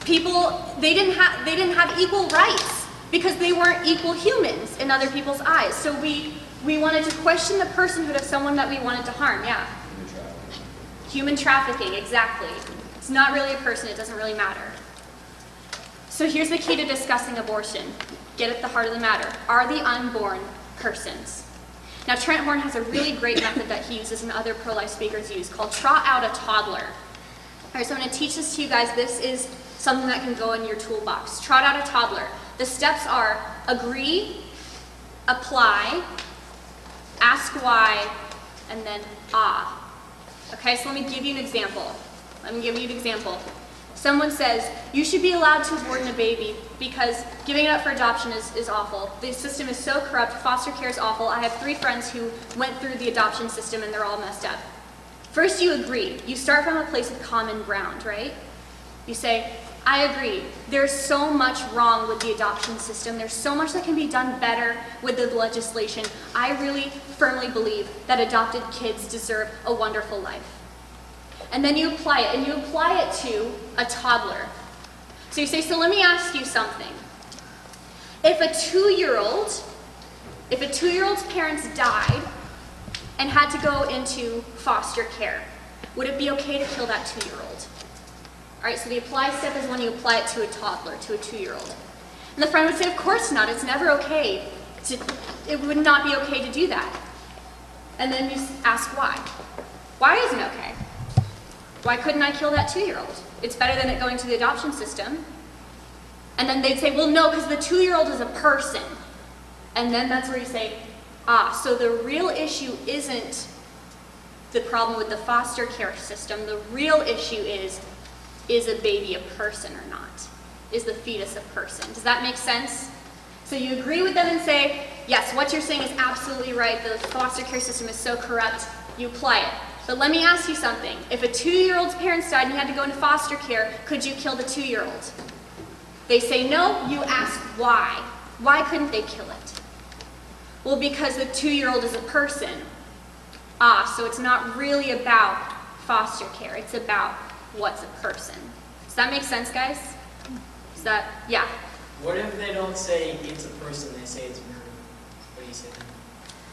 Speaker 4: People, they didn't have equal rights because they weren't equal humans in other people's eyes. So we wanted to question the personhood of someone that we wanted to harm, yeah. Human trafficking, exactly. It's not really a person, it doesn't really matter. So here's the key to discussing abortion. Get at the heart of the matter. Are the unborn persons? Now Trent Horn has a really great method that he uses and other pro-life speakers use called trot out a toddler. All right, so I'm going to teach this to you guys. This is something that can go in your toolbox. Trot out a toddler. The steps are agree, apply, ask why, and then ah. Okay, so let me give you an example. Someone says, you should be allowed to abort a baby because giving it up for adoption is awful. The system is so corrupt, foster care is awful. I have 3 friends who went through the adoption system and they're all messed up. First you agree. You start from a place of common ground, right? You say, I agree. There's so much wrong with the adoption system. There's so much that can be done better with the legislation. I really firmly believe that adopted kids deserve a wonderful life. And then you apply it, and you apply it to a toddler. So you say, so let me ask you something. If a 2-year-old's parents died and had to go into foster care, would it be okay to kill that 2-year-old? All right, so the apply step is when you apply it to a toddler, to a 2-year-old. And the friend would say, of course not, it's never okay. It would not be okay to do that. And then you ask why. Why isn't it okay? Why couldn't I kill that 2-year-old? It's better than it going to the adoption system. And then they'd say, well, no, because the 2-year-old is a person. And then that's where you say, so the real issue isn't the problem with the foster care system. The real issue is a baby a person or not? Is the fetus a person? Does that make sense? So you agree with them and say, yes, what you're saying is absolutely right. The foster care system is so corrupt. You apply it. But let me ask you something. If a 2-year-old's parents died and you had to go into foster care, could you kill the 2-year-old? They say no, you ask why. Why couldn't they kill it? Well, because the 2-year-old is a person. So it's not really about foster care. It's about what's a person. Does that make sense, guys? Yeah.
Speaker 7: What if they don't say it's a person, they say it's murder? What do you say?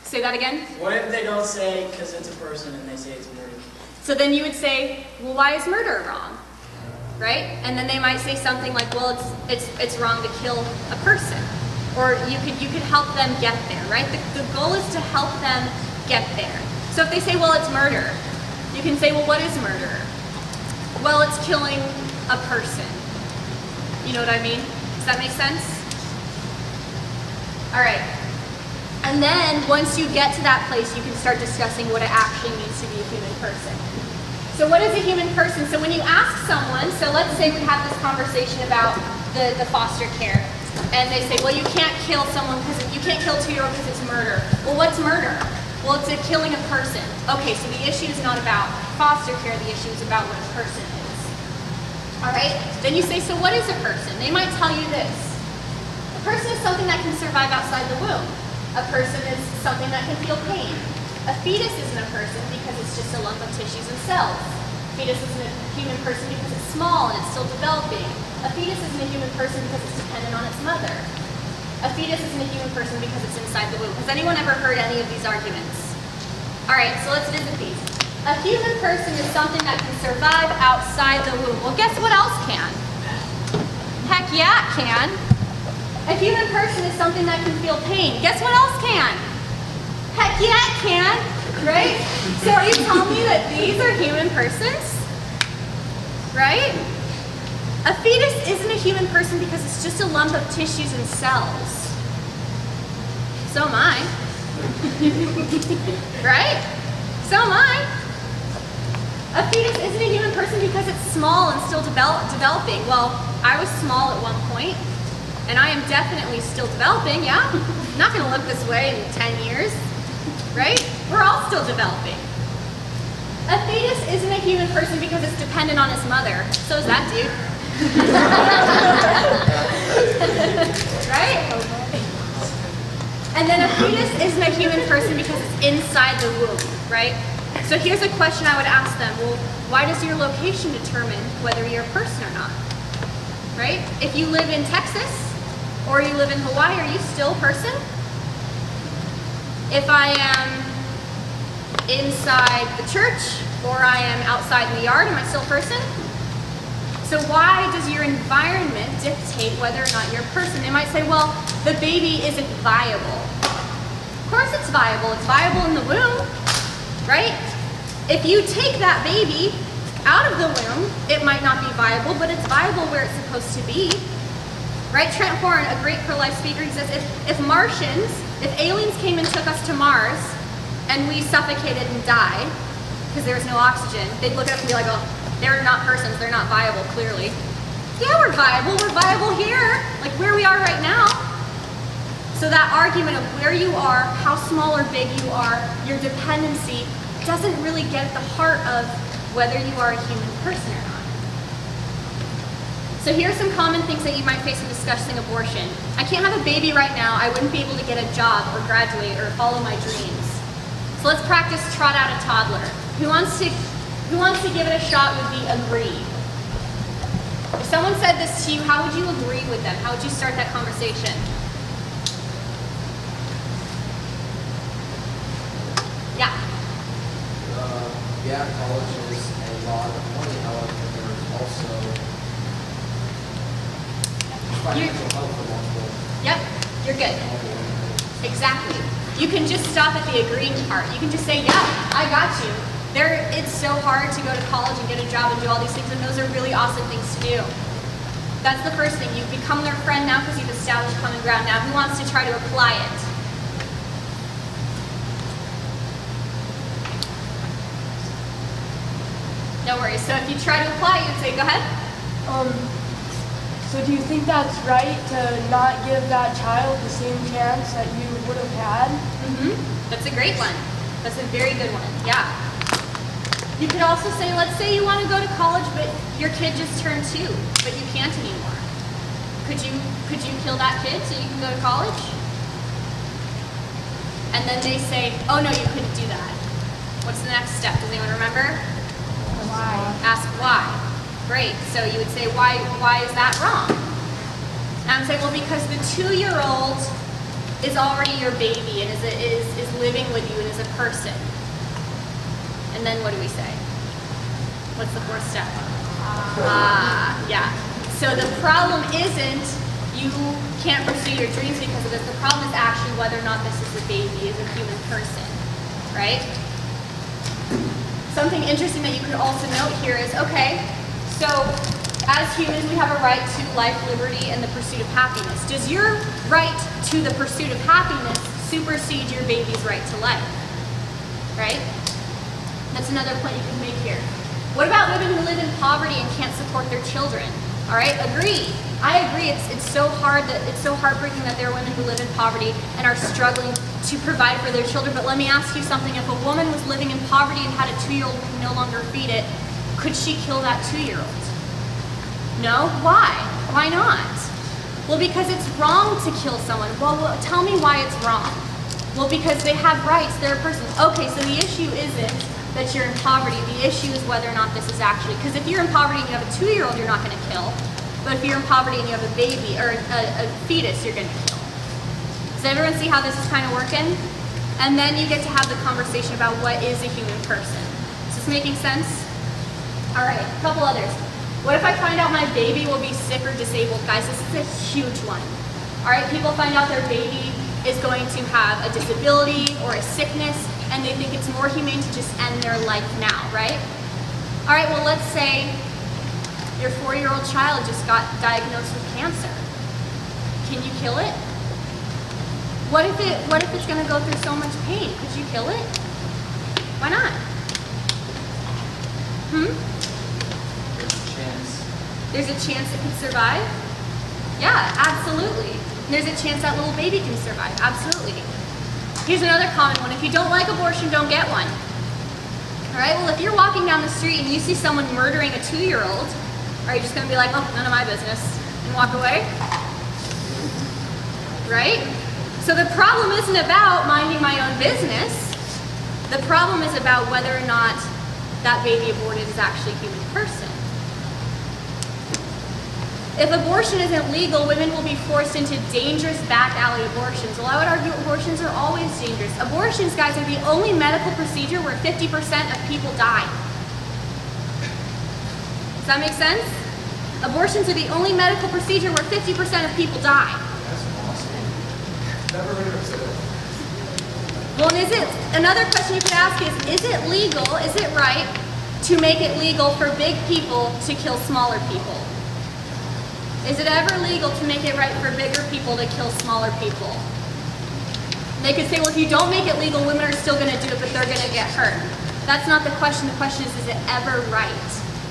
Speaker 4: Say that again?
Speaker 7: What if they don't say because it's a person and they say it's murder?
Speaker 4: So then you would say, well, why is murder wrong? Right? And then they might say something like, well, it's wrong to kill a person. Or you could help them get there, right? The goal is to help them get there. So if they say, well, it's murder, you can say, well, what is murder? Well, it's killing a person. You know what I mean? Does that make sense? All right. And then once you get to that place, you can start discussing what it actually means to be a human person. So what is a human person? So when you ask someone, so let's say we have this conversation about the foster care, and they say, well, you can't kill someone because you can't kill a 2-year-old because it's murder. Well, what's murder? Well, it's killing a person. Okay, so the issue is not about foster care, the issue is about what a person is. All right? Then you say, so what is a person? They might tell you this. A person is something that can survive outside the womb. A person is something that can feel pain. A fetus isn't a person because it's just a lump of tissues and cells. A fetus isn't a human person because it's small and it's still developing. A fetus isn't a human person because it's dependent on its mother. A fetus isn't a human person because it's inside the womb. Has anyone ever heard any of these arguments? All right, so let's visit these. A human person is something that can survive outside the womb. Well, guess what else can? Heck yeah, it can. A human person is something that can feel pain. Guess what else can? Heck yeah, it can, right? So are you telling me that these are human persons? Right? A fetus isn't a human person because it's just a lump of tissues and cells. So am I. Right? So am I. A fetus isn't a human person because it's small and still developing. Well, I was small at one point, and I am definitely still developing, yeah? I'm not gonna look this way in 10 years, right? We're all still developing. A fetus isn't a human person because it's dependent on his mother. So is that dude. Right? And then a fetus isn't a human person because it's inside the womb, right? So here's a question I would ask them. Well, why does your location determine whether you're a person or not? Right? If you live in Texas or you live in Hawaii, are you still a person? If I am inside the church or I am outside in the yard, am I still a person? So why does your environment dictate whether or not you're a person? They might say, well, the baby isn't viable. Of course it's viable. It's viable in the womb, right? If you take that baby out of the womb, it might not be viable, but it's viable where it's supposed to be. Right? Trent Horn, a great pro-life speaker, he says, if aliens came and took us to Mars and we suffocated and died because there was no oxygen, they'd look at us and be like, oh, they're not persons, they're not viable, clearly. Yeah, we're viable here, like where we are right now. So that argument of where you are, how small or big you are, your dependency, doesn't really get at the heart of whether you are a human person or not. So here are some common things that you might face in discussing abortion. I can't have a baby right now, I wouldn't be able to get a job or graduate or follow my dreams. So let's practice trot out a toddler. Who wants to give it a shot would be agree. If someone said this to you, how would you agree with them? How would you start that conversation? Yeah.
Speaker 3: Yeah, college is a lot of money, however, there's also financial help for multiple.
Speaker 4: Yep, you're good. Exactly. You can just stop at the agreeing part. You can just say, yeah, I got you. It's so hard to go to college and get a job and do all these things, and those are really awesome things to do. That's the first thing. You've become their friend now because you've established common ground. Now, who wants to try to apply it? No worries. So if you try to apply, you'd say, go ahead.
Speaker 5: So do you think that's right to not give that child the same chance that you would have had?
Speaker 4: That's a great one. That's a very good one. Yeah. You could also say, let's say you want to go to college, but your kid just turned 2, but you can't anymore. Could you kill that kid so you can go to college? And then they say, oh no, you couldn't do that. What's the next step? Does anyone remember?
Speaker 2: Why?
Speaker 4: Ask why. Great. So you would say, why is that wrong? And I would say, well, because the 2-year-old is already your baby and is living with you and is a person. And then what do we say? What's the 4th step? Yeah. So the problem isn't you can't pursue your dreams because of this. The problem is actually whether or not this is a baby, is a human person, right? Something interesting that you could also note here is, okay, so as humans, we have a right to life, liberty, and the pursuit of happiness. Does your right to the pursuit of happiness supersede your baby's right to life? Right? That's another point you can make here. What about women who live in poverty and can't support their children? All right, agree. I agree. It's so heartbreaking that there are women who live in poverty and are struggling to provide for their children. But let me ask you something. If a woman was living in poverty and had a 2-year-old who could no longer feed it, could she kill that 2-year-old? No? Why? Why not? Well, because it's wrong to kill someone. Well, tell me why it's wrong. Well, because they have rights. They're a person. Okay, so the issue isn't that you're in poverty. The issue is whether or not this is actually, because if you're in poverty and you have a 2-year-old, you're not going to kill. But if you're in poverty and you have a baby or a fetus, you're going to kill. Does everyone see how this is kind of working? And then you get to have the conversation about what is a human person. Is this making sense? All right, a couple others. What if I find out my baby will be sick or disabled? Guys, this is a huge one. All right, people find out their baby is going to have a disability or a sickness, and they think it's more humane to just end their life now, right? All right, well, let's say Your 4-year-old child just got diagnosed with cancer. Can you kill it? What if it's going to go through so much pain? Could you kill it? Why not?
Speaker 3: There's a chance.
Speaker 4: There's a chance it could survive? Yeah, absolutely. There's a chance that little baby can survive. Absolutely. Here's another common one. If you don't like abortion, don't get one. All right, well, if you're walking down the street and you see someone murdering a 2-year-old, are you just going to be like, oh, none of my business, and walk away? Right? So the problem isn't about minding my own business. The problem is about whether or not that baby aborted is actually a human person. If abortion isn't legal, women will be forced into dangerous back alley abortions. Well, I would argue abortions are always dangerous. Abortions, guys, are the only medical procedure where 50% of people die. Does that make sense? Abortions are the only medical procedure where 50% of people die.
Speaker 3: That's awesome.
Speaker 1: Never heard of it.
Speaker 4: Well, and another question you could ask is it legal, is it right to make it legal for big people to kill smaller people? Is it ever legal to make it right for bigger people to kill smaller people? They could say, well, if you don't make it legal, women are still going to do it, but they're going to get hurt. That's not the question. The question is it ever right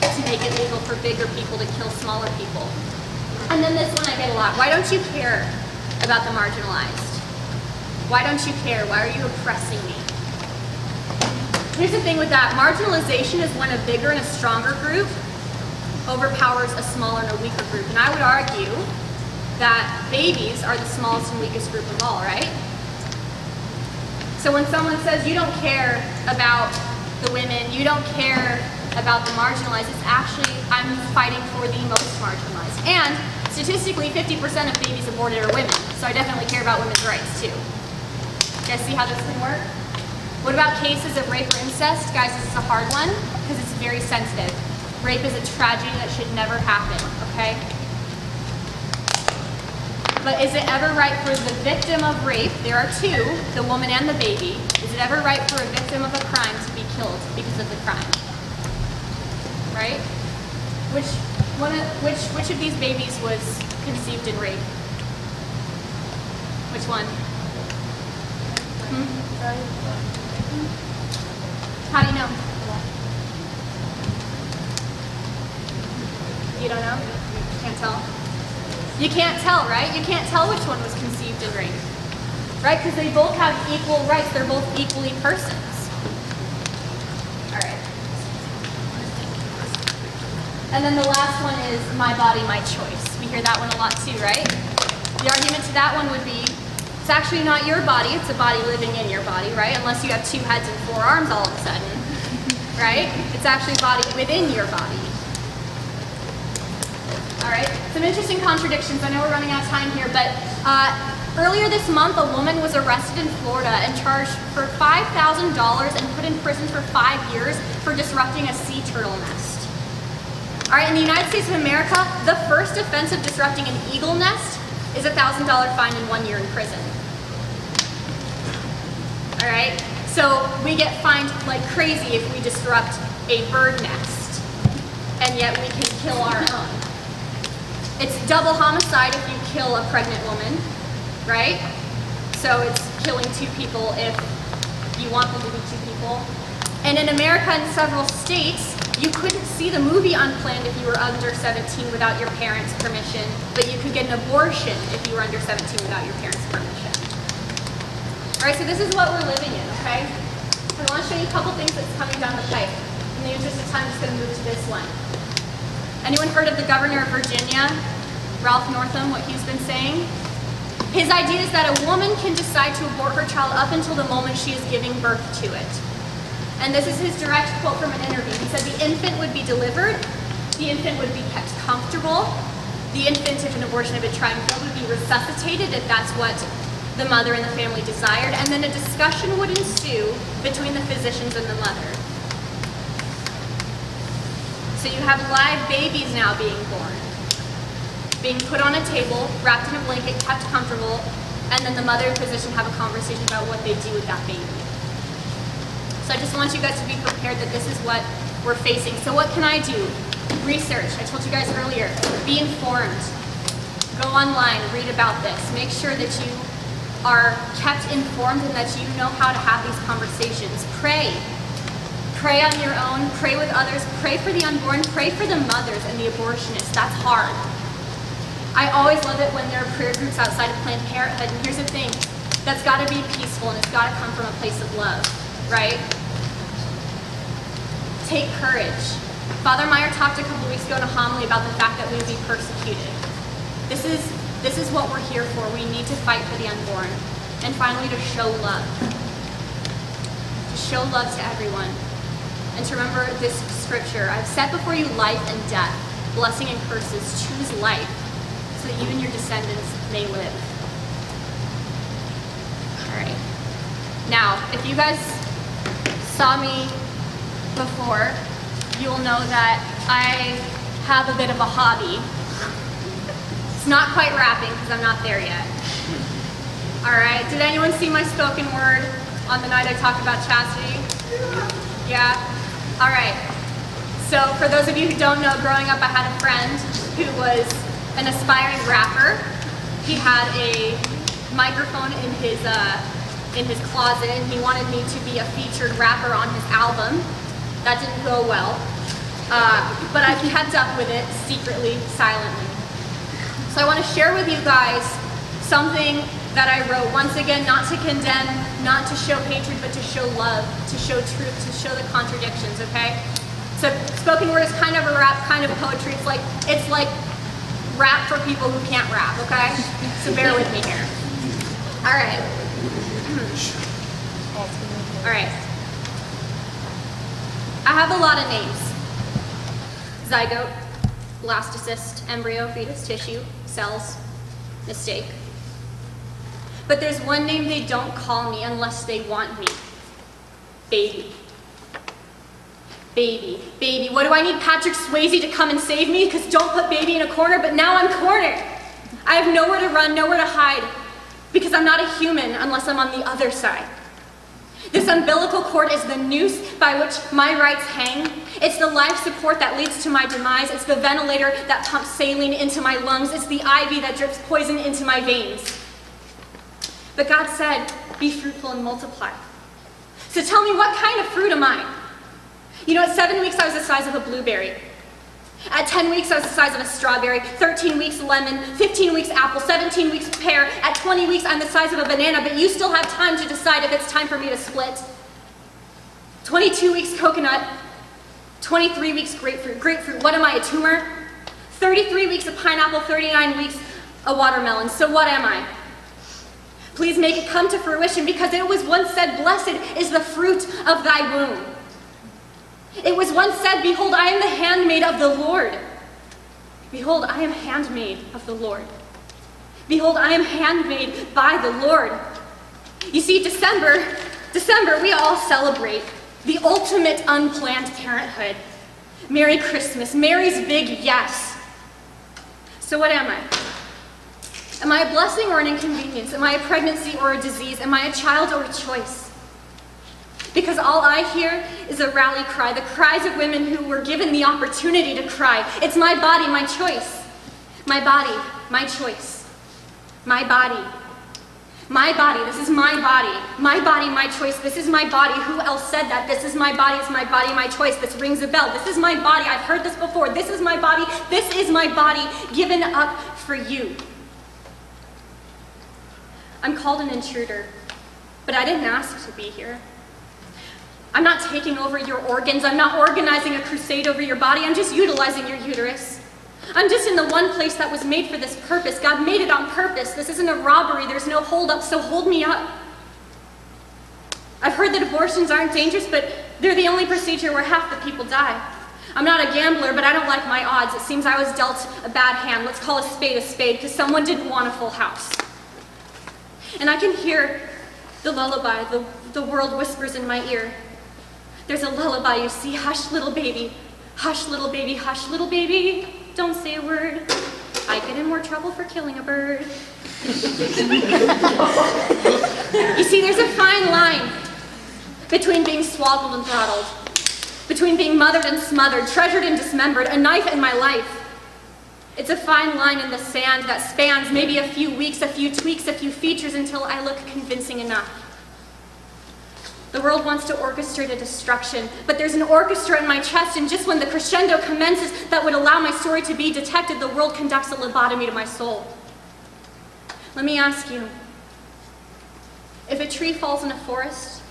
Speaker 4: to make it legal for bigger people to kill smaller people? And then this one I get a lot. Why don't you care about the marginalized? Why don't you care? Why are you oppressing me? Here's the thing with that. Marginalization is when a bigger and a stronger group overpowers a smaller and a weaker group. And I would argue that babies are the smallest and weakest group of all, right? So when someone says you don't care about the women, you don't care about the marginalized, it's actually, I'm fighting for the most marginalized. And statistically, 50% of babies aborted are women. So I definitely care about women's rights too. You guys see how this can work? What about cases of rape or incest? Guys, this is a hard one because it's very sensitive. Rape is a tragedy that should never happen, okay? But is it ever right for the victim of rape, there are two, the woman and the baby, is it ever right for a victim of a crime to be killed because of the crime? Right? Which of these babies was conceived in rape? Which one? How do you know? You don't know? Can't tell? You can't tell, right? You can't tell which one was conceived in rape. Right? Because they both have equal rights. They're both equally persons. All right. And then the last one is my body, my choice. We hear that one a lot too, right? The argument to that one would be, it's actually not your body, it's a body living in your body, right? Unless you have 2 heads and 4 arms all of a sudden, right? It's actually a body within your body. All right, some interesting contradictions. I know we're running out of time here, but earlier this month, a woman was arrested in Florida and charged for $5,000 and put in prison for 5 years for disrupting a sea turtle nest. All right, in the United States of America, the first offense of disrupting an eagle nest is a $1,000 fine and 1 year in prison. All right, so we get fined like crazy if we disrupt a bird nest, and yet we can kill our own. It's double homicide if you kill a pregnant woman, right? So it's killing 2 people if you want them to be 2 people. And in America and several states, you couldn't see the movie Unplanned if you were under 17 without your parents' permission, but you could get an abortion if you were under 17 without your parents' permission. All right, so this is what we're living in, okay? I want to show you a couple things that's coming down the pipe. In the interest of time, I'm just going to move to this one. Anyone heard of the governor of Virginia, Ralph Northam, what he's been saying? His idea is that a woman can decide to abort her child up until the moment she is giving birth to it. And this is his direct quote from an interview. He said the infant would be delivered, the infant would be kept comfortable, the infant, if an abortion had been tried and failed, would be resuscitated if that's what the mother and the family desired, and then a discussion would ensue between the physicians and the mother. So you have live babies now being born, being put on a table, wrapped in a blanket, kept comfortable, and then the mother and physician have a conversation about what they do with that baby. So I just want you guys to be prepared that this is what we're facing. So what can I do? Research, I told you guys earlier, be informed. Go online, read about this. Make sure that you are kept informed and that you know how to have these conversations. Pray. Pray on your own, pray with others, pray for the unborn, pray for the mothers and the abortionists. That's hard. I always love it when there are prayer groups outside of Planned Parenthood, and here's the thing, that's gotta be peaceful and it's gotta come from a place of love, right? Take courage. Father Meyer talked a couple weeks ago in a homily about the fact that we would be persecuted. This is what we're here for. We need to fight for the unborn. And finally, to show love. To show love to everyone. And to remember this scripture, I've set before you life and death, blessing and curses. Choose life, so that you and your descendants may live. All right. Now, if you guys saw me before, you'll know that I have a bit of a hobby. It's not quite rapping, because I'm not there yet. All right. Did anyone see my spoken word on the night I talked about chastity? Yeah? All right. So for those of you who don't know, growing up I had a friend who was an aspiring rapper. He had a microphone in his closet, and he wanted me to be a featured rapper on his album. That didn't go well, but I kept up with it secretly, silently. So I want to share with you guys something that I wrote, once again, not to condemn, not to show hatred, but to show love, to show truth, to show the contradictions, okay? So spoken word is kind of a rap, kind of poetry. It's like rap for people who can't rap, okay? So bear with me here. All right. All right. I have a lot of names. Zygote, blastocyst, embryo, fetus, tissue, cells, mistake. But there's one name they don't call me unless they want me. Baby. Baby. Baby. What do I need Patrick Swayze to come and save me? Because don't put baby in a corner, but now I'm cornered. I have nowhere to run, nowhere to hide, because I'm not a human unless I'm on the other side. This umbilical cord is the noose by which my rights hang. It's the life support that leads to my demise. It's the ventilator that pumps saline into my lungs. It's the IV that drips poison into my veins. But God said, be fruitful and multiply. So tell me, what kind of fruit am I? You know, at 7 weeks I was the size of a blueberry. At 10 weeks I was the size of a strawberry. 13 weeks lemon, 15 weeks apple, 17 weeks pear. At 20 weeks I'm the size of a banana, but you still have time to decide if it's time for me to split. 22 weeks coconut, 23 weeks grapefruit. Grapefruit, what am I, a tumor? 33 weeks of pineapple, 39 weeks a watermelon. So what am I? Please make it come to fruition, because it was once said, blessed is the fruit of thy womb. It was once said, behold, I am the handmaid of the Lord. Behold, I am handmaid of the Lord. Behold, I am handmaid by the Lord. You see, December, we all celebrate the ultimate unplanned parenthood. Merry Christmas, Mary's big yes. So what am I? Am I a blessing or an inconvenience? Am I a pregnancy or a disease? Am I a child or a choice? Because all I hear is a rally cry, the cries of women who were given the opportunity to cry. It's my body, my choice. My body, my choice. My body. My body, this is my body. My body, my choice. This is my body. Who else said that? This is my body, it's my body, my choice. This rings a bell. This is my body. I've heard this before. This is my body. This is my body given up for you. I'm called an intruder, but I didn't ask to be here. I'm not taking over your organs. I'm not organizing a crusade over your body. I'm just utilizing your uterus. I'm just in the one place that was made for this purpose. God made it on purpose. This isn't a robbery. There's no holdup, so hold me up. I've heard that abortions aren't dangerous, but they're the only procedure where half the people die. I'm not a gambler, but I don't like my odds. It seems I was dealt a bad hand. Let's call a spade, because someone didn't want a full house. And I can hear the lullaby, the world whispers in my ear. There's a lullaby, you see. Hush, little baby. Hush, little baby. Hush, little baby. Don't say a word. I get in more trouble for killing a bird. You see, there's a fine line between being swaddled and throttled. between being mothered and smothered, treasured and dismembered, a knife in my life. It's a fine line in the sand that spans maybe a few weeks, a few tweaks, a few features until I look convincing enough. The world wants to orchestrate a destruction, but there's an orchestra in my chest, and just when the crescendo commences that would allow my story to be detected, the world conducts a lobotomy to my soul. Let me ask you, if a tree falls in a forest,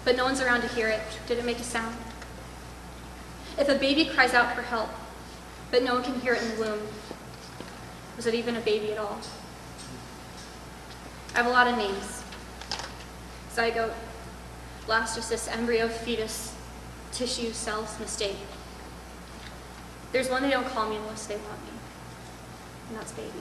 Speaker 4: but no one's around to hear it, did it make a sound? If a baby cries out for help, but no one can hear it in the womb, was it even a baby at all? I have a lot of names. Zygote, blastocyst, embryo, fetus, tissue, cells, mistake. There's one they don't call me unless they want me, and that's baby.